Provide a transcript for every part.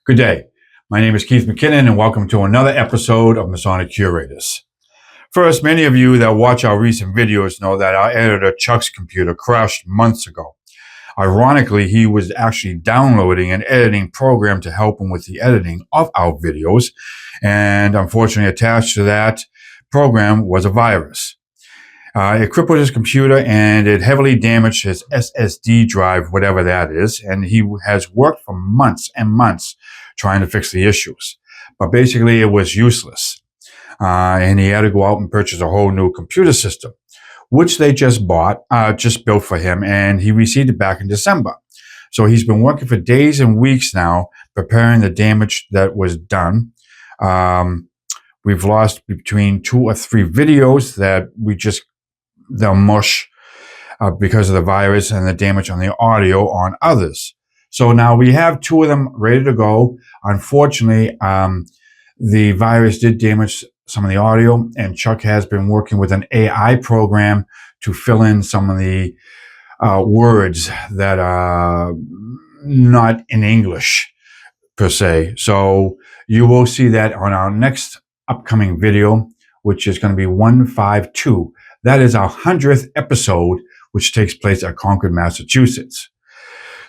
Good day. My name is Keith McKinnon, and welcome to another episode of Masonic Curators. First, many of you that watch our recent videos know that our editor Chuck's computer crashed months ago. Ironically, he was actually downloading an editing program to help him with the editing of our videos, and unfortunately attached to that program was a virus. It crippled his computer and it heavily damaged his SSD drive, whatever that is, and he has worked for months and months trying to fix the issues. But basically it was useless. And he had to go out and purchase a whole new computer system, which they just built for him, and he received it back in December. So he's been working for days and weeks now, preparing the damage that was done. We've lost between 2 or 3 videos that they'll mush because of the virus and the damage on the audio on others. So now we have 2 of them ready to go. Unfortunately, the virus did damage some of the audio, and Chuck has been working with an AI program to fill in some of the words that are not in English per se. So you will see that on our next upcoming video, which is going to be 152. That is our 100th episode, which takes place at Concord, Massachusetts.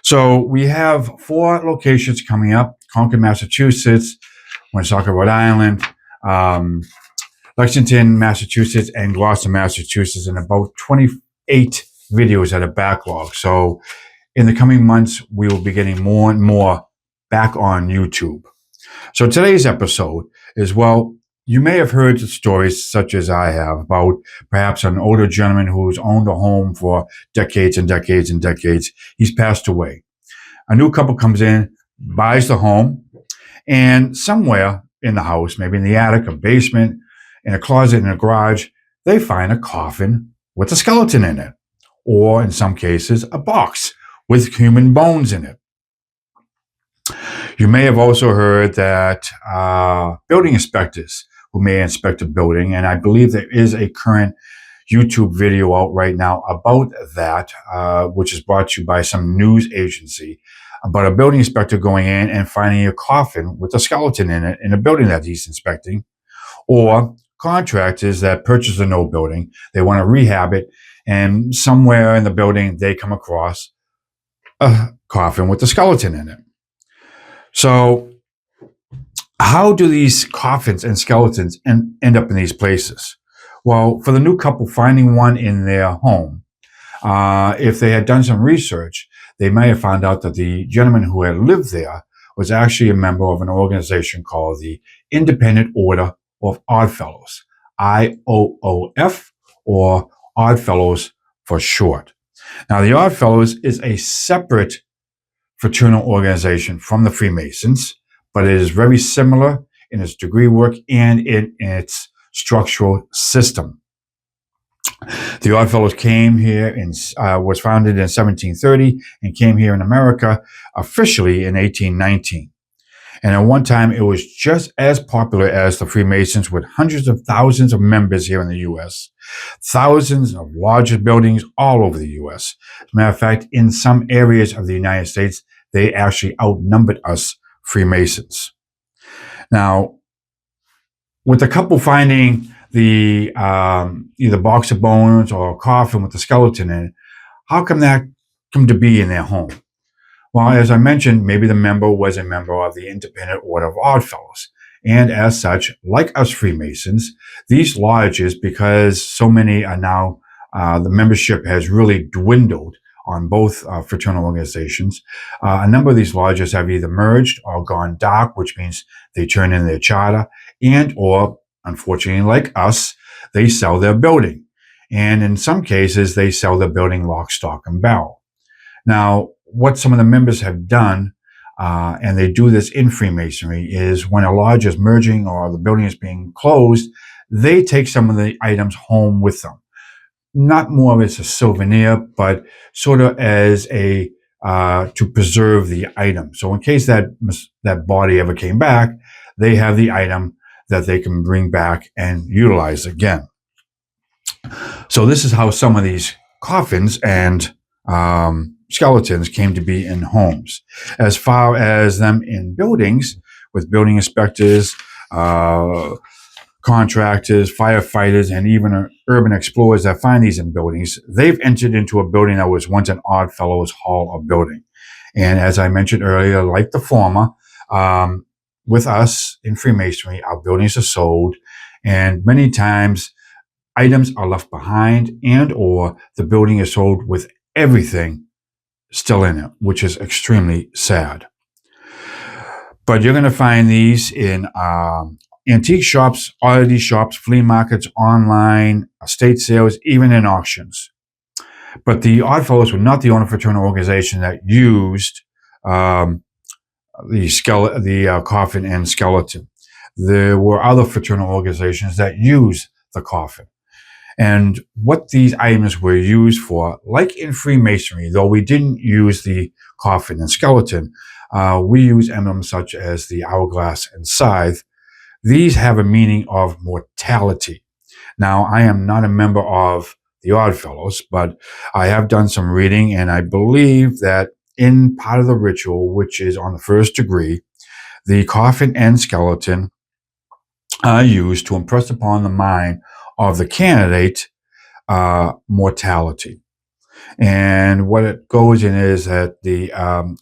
So we have 4 locations coming up: Concord, Massachusetts, Woonsocket, Rhode Island, Lexington, Massachusetts, and Gloucester, Massachusetts, and about 28 videos at a backlog. So in the coming months, we will be getting more and more back on YouTube. So today's episode is, well, you may have heard stories such as I have about perhaps an older gentleman who's owned a home for decades and decades and decades. He's passed away. A new couple comes in, buys the home, and somewhere in the house, maybe in the attic, a basement, in a closet, in a garage, they find a coffin with a skeleton in it, or in some cases, a box with human bones in it. You may have also heard that building inspectors who may inspect a building, and I believe there is a current YouTube video out right now about that, which is brought to you by some news agency, about a building inspector going in and finding a coffin with a skeleton in it in a building that he's inspecting, or contractors that purchase a new building, they want to rehab it, and somewhere in the building they come across a coffin with a skeleton in it. So how do these coffins and skeletons end up in these places? Well, for the new couple finding one in their home, if they had done some research, they may have found out that the gentleman who had lived there was actually a member of an organization called the Independent Order of Oddfellows, IOOF, or Oddfellows for short. Now, the Oddfellows is a separate fraternal organization from the Freemasons, but it is very similar in its degree work and in its structural system. The Oddfellows came here was founded in 1730 and came here in America officially in 1819. And at one time, it was just as popular as the Freemasons, with hundreds of thousands of members here in the U.S., thousands of larger buildings all over the U.S. As a matter of fact, in some areas of the United States, they actually outnumbered us Freemasons. Now, with the couple finding the either box of bones or a coffin with a skeleton in it, how come that come to be in their home? Well, as I mentioned, maybe the member was a member of the Independent Order of Oddfellows. And as such, like us Freemasons, these lodges, because so many are now, the membership has really dwindled on both fraternal organizations. A number of these lodges have either merged or gone dark, which means they turn in their charter, and or, unfortunately, like us, they sell their building. And in some cases, they sell their building lock, stock, and barrel. Now, what some of the members have done, and they do this in Freemasonry, is when a lodge is merging or the building is being closed, they take some of the items home with them. Not more as a souvenir, but sort of as a to preserve the item. So in case that body ever came back, they have the item that they can bring back and utilize again. So this is how some of these coffins and skeletons came to be in homes. As far as them in buildings, with building inspectors, contractors, firefighters, and even urban explorers that find these in buildings, they've entered into a building that was once an Oddfellows Hall of Building. And as I mentioned earlier, like the former, with us in Freemasonry, our buildings are sold, and many times items are left behind, and or the building is sold with everything still in it, which is extremely sad. But you're going to find these in antique shops, oddity shops, flea markets, online, estate sales, even in auctions. But the Oddfellows were not the only fraternal organization that used the coffin and skeleton. There were other fraternal organizations that used the coffin. And what these items were used for, like in Freemasonry, though we didn't use the coffin and skeleton, we use emblems such as the hourglass and scythe. These have a meaning of mortality. Now, I am not a member of the Oddfellows, but I have done some reading, and I believe that in part of the ritual, which is on the first degree, the coffin and skeleton are used to impress upon the mind of the candidate mortality. And what it goes in is that the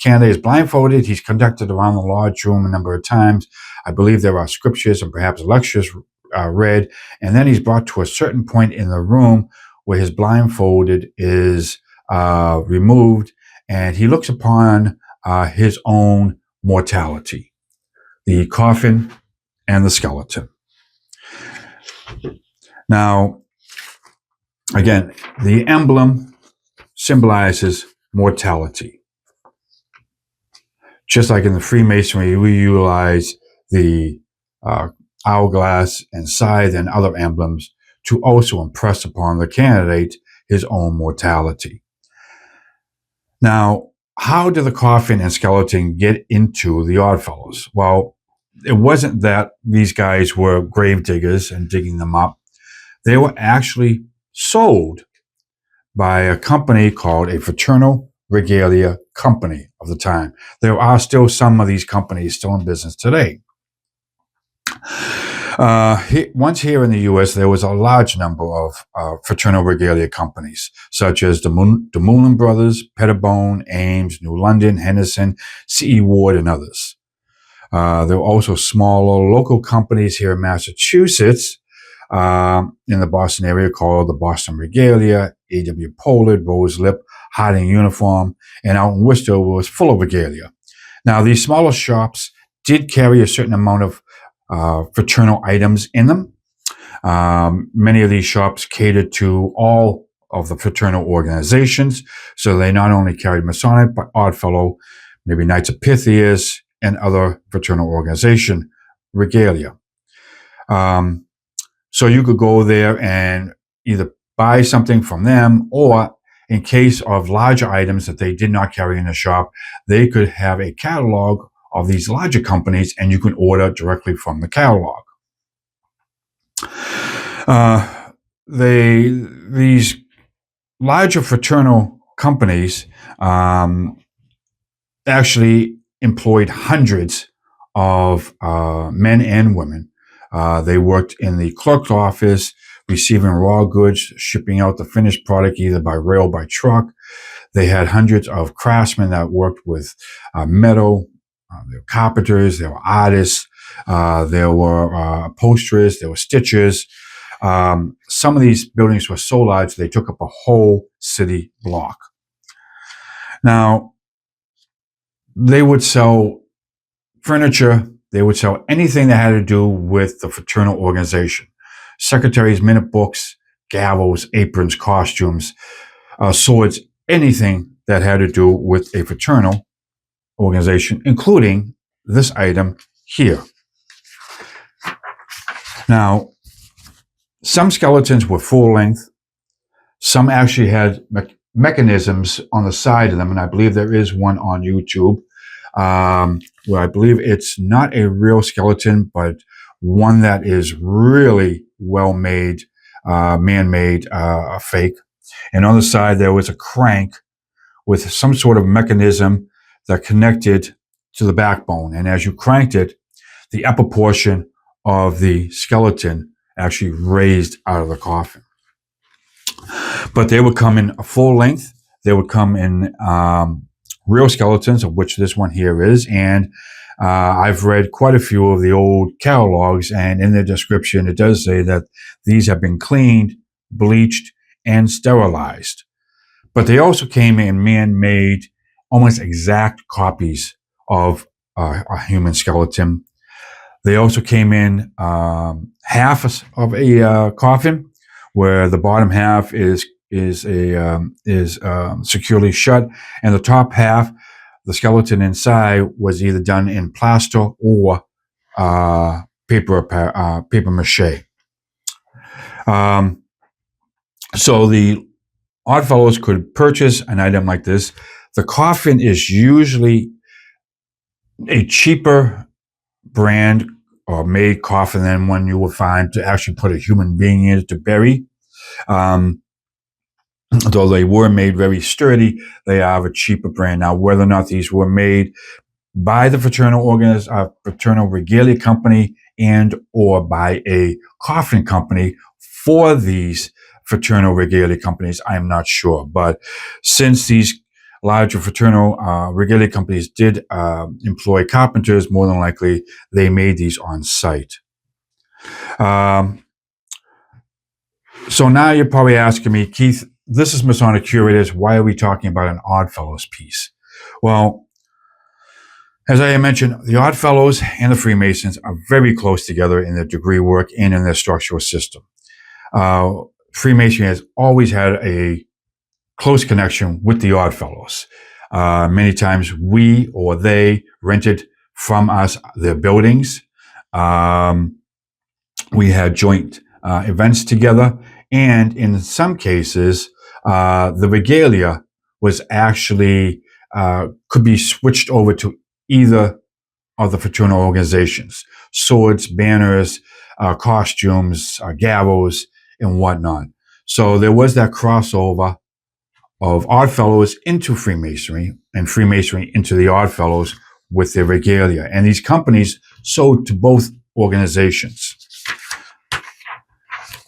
candidate is blindfolded. He's conducted around the large room a number of times. I believe there are scriptures and perhaps lectures read. And then he's brought to a certain point in the room where his blindfolded is removed, and he looks upon his own mortality, the coffin and the skeleton. Now, again, the emblem symbolizes mortality. Just like in the Freemasonry, we utilize the hourglass and scythe and other emblems to also impress upon the candidate his own mortality. Now, how did the coffin and skeleton get into the Oddfellows? Well, it wasn't that these guys were grave diggers and digging them up. They were actually sold by a company called a Fraternal Regalia Company of the time. There are still some of these companies still in business today. Once here in the U.S., there was a large number of fraternal regalia companies, such as the Moulin Brothers, Pettibone, Ames, New London, Henderson, C.E. Ward, and others. There were also smaller local companies here in Massachusetts, in the Boston area, called the Boston Regalia, A.W. Pollard, Rose Lip, Harding Uniform, and out in Worcester was Fuller Regalia. Now, these smaller shops did carry a certain amount of fraternal items in them. Many of these shops catered to all of the fraternal organizations, so they not only carried Masonic, but Oddfellow, maybe Knights of Pythias, and other fraternal organization regalia. So you could go there and either buy something from them, or in case of larger items that they did not carry in the shop, they could have a catalog of these larger companies, and you can order directly from the catalog. These larger fraternal companies actually employed hundreds of men and women. They worked in the clerk's office, receiving raw goods, shipping out the finished product either by rail or by truck. They had hundreds of craftsmen that worked with metal. There were carpenters, there were artists, there were upholsterers, there were stitchers. Some of these buildings were so large they took up a whole city block. Now, they would sell furniture, they would sell anything that had to do with the fraternal organization. Secretaries, minute books, gavels, aprons, costumes, swords, anything that had to do with a fraternal organization, including this item here. Now, some skeletons were full length. Some actually had mechanisms on the side of them, and I believe there is one on YouTube where I believe it's not a real skeleton, but one that is really well made, man-made, fake. And on the side there was a crank with some sort of mechanism that connected to the backbone. And as you cranked it, the upper portion of the skeleton actually raised out of the coffin. But they would come in a full length. They would come in real skeletons, of which this one here is. And I've read quite a few of the old catalogs, and in the description, it does say that these have been cleaned, bleached, and sterilized. But they also came in man-made, almost exact copies of a human skeleton. They also came in half of a coffin, where the bottom half is securely shut, and the top half, the skeleton inside, was either done in plaster or paper mache. So the Oddfellows could purchase an item like this. The coffin is usually a cheaper brand or made coffin than one you will find to actually put a human being in it to bury. Though they were made very sturdy, they are a cheaper brand. Now, whether or not these were made by the fraternal regalia company and or by a coffin company for these fraternal regalia companies, I'm not sure. But since these larger fraternal regalia companies did employ carpenters, more than likely they made these on site. So now you're probably asking me, Keith, this is Masonic Curators. Why are we talking about an Oddfellows piece? Well, as I mentioned, the Oddfellows and the Freemasons are very close together in their degree work and in their structural system. Freemasonry has always had a close connection with the Oddfellows. Many times we or they rented from us their buildings. We had joint events together. And in some cases, the regalia was actually, could be switched over to either of the fraternal organizations. Swords, banners, costumes, gallows, and whatnot. So there was that crossover of Oddfellows into Freemasonry and Freemasonry into the Oddfellows with their regalia. And these companies sold to both organizations.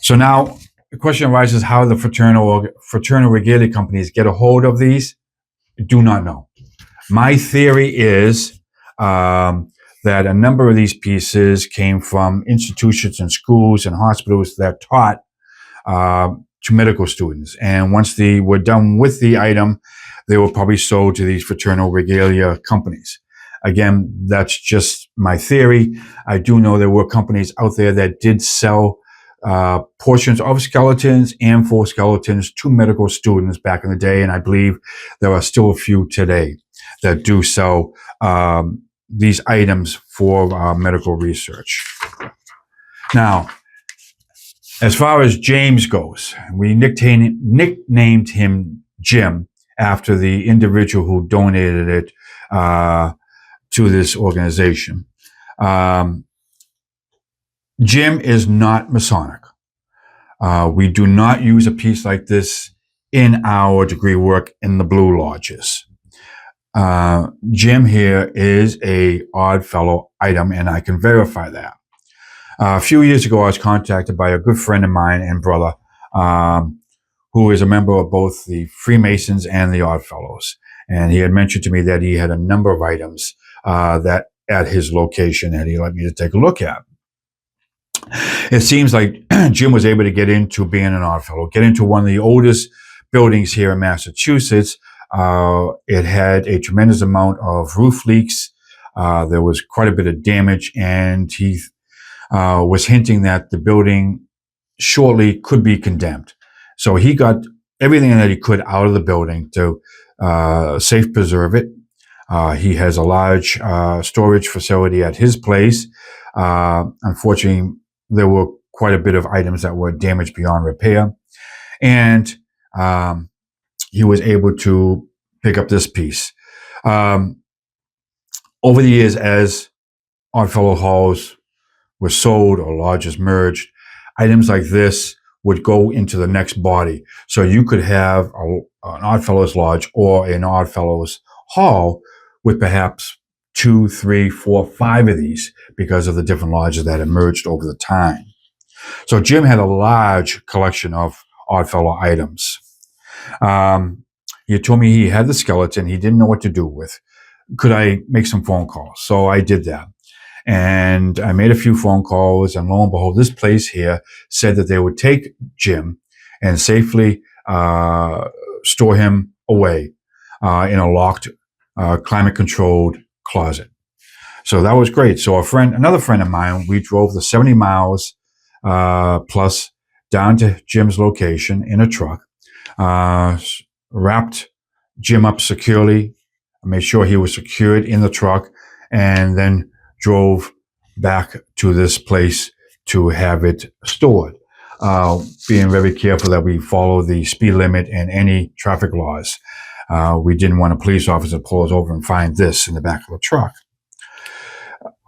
So now the question arises how the fraternal regalia companies get a hold of these. Do not know. My theory is that a number of these pieces came from institutions and schools and hospitals that taught to medical students. And once they were done with the item, they were probably sold to these fraternal regalia companies. Again, that's just my theory. I do know there were companies out there that did sell portions of skeletons and full skeletons to medical students back in the day. And I believe there are still a few today that do sell these items for medical research. Now, as far as James goes, we nicknamed him Jim after the individual who donated it to this organization. Jim is not Masonic. We do not use a piece like this in our degree work in the Blue Lodges. Jim here is a Oddfellow item, and I can verify that. A few years ago, I was contacted by a good friend of mine and brother, who is a member of both the Freemasons and the Oddfellows. And he had mentioned to me that he had a number of items that at his location that he let me to take a look at. It seems like Jim was able to get into being an Oddfellow, get into one of the oldest buildings here in Massachusetts. It had a tremendous amount of roof leaks. There was quite a bit of damage, and he was hinting that the building shortly could be condemned. So he got everything that he could out of the building to safe preserve it. He has a large storage facility at his place. Unfortunately, there were quite a bit of items that were damaged beyond repair. And he was able to pick up this piece. Over the years, as Oddfellow halls were sold or lodges merged, items like this would go into the next body. So you could have an Oddfellows lodge or an Oddfellows hall with perhaps 2, 3, 4, 5 of these because of the different lodges that emerged over the time. So Jim had a large collection of Oddfellow items. He told me he had the skeleton. He didn't know what to do with. Could I make some phone calls? So I did that. And I made a few phone calls, and lo and behold, this place here said that they would take Jim and safely store him away in a locked, climate-controlled closet. So that was great. So another friend of mine, we drove the 70 miles plus down to Jim's location in a truck, wrapped Jim up securely, made sure he was secured in the truck, and then drove back to this place to have it stored, being very careful that we follow the speed limit and any traffic laws. We didn't want a police officer to pull us over and find this in the back of the truck.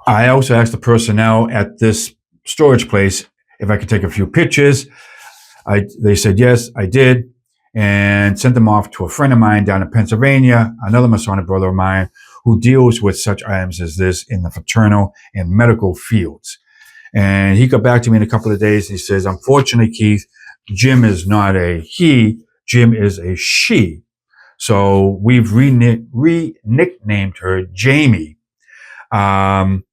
I also asked the personnel at this storage place if I could take a few pictures. They said yes, I did, and sent them off to a friend of mine down in Pennsylvania, another Masonic brother of mine, who deals with such items as this in the fraternal and medical fields. And he got back to me in a couple of days. He says, unfortunately, Keith, Jim is not a he, Jim is a she. So we've re-nicknamed her Jamie. And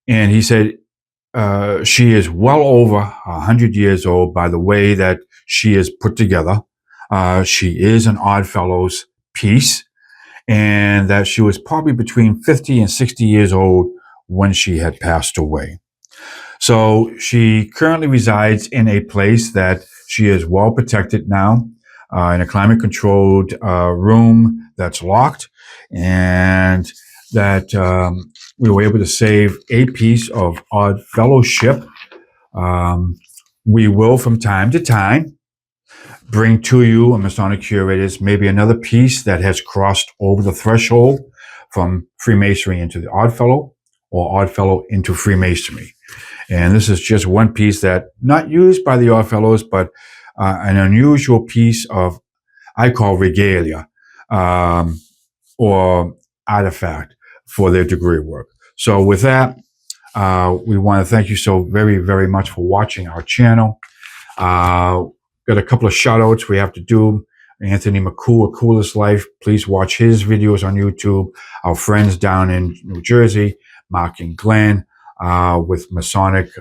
he said, she is well over 100 years old by the way that she is put together. She is an Oddfellows piece, and that she was probably between 50 and 60 years old when she had passed away. So she currently resides in a place that she is well protected now, in a climate-controlled room that's locked, and that we were able to save a piece of Odd Fellowship. We will, from time to time, bring to you, a Masonic Curators, maybe another piece that has crossed over the threshold from Freemasonry into the Oddfellow, or Oddfellow into Freemasonry. And this is just one piece that not used by the Oddfellows, but an unusual piece of, I call regalia, or artifact for their degree work. So with that, we want to thank you so very, very much for watching our channel. Got a couple of shout outs we have to do. Anthony McCool, A Coolest Life. Please watch his videos on YouTube. Our friends down in New Jersey, Mark and Glenn, with Masonic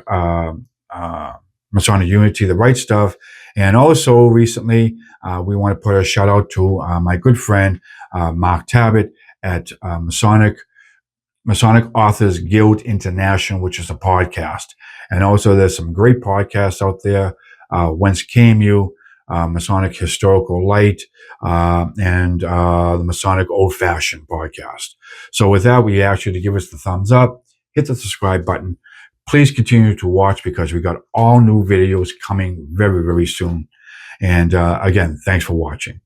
Unity, The Right Stuff. And also recently, we want to put a shout out to my good friend, Mark Tabbitt at Masonic Authors Guild International, which is a podcast. And also there's some great podcasts out there. Whence Came You, Masonic Historical Light, and the Masonic Old Fashioned podcast. So with that, we ask you to give us the thumbs up, hit the subscribe button. Please continue to watch because we got all new videos coming very, very soon. And again, thanks for watching.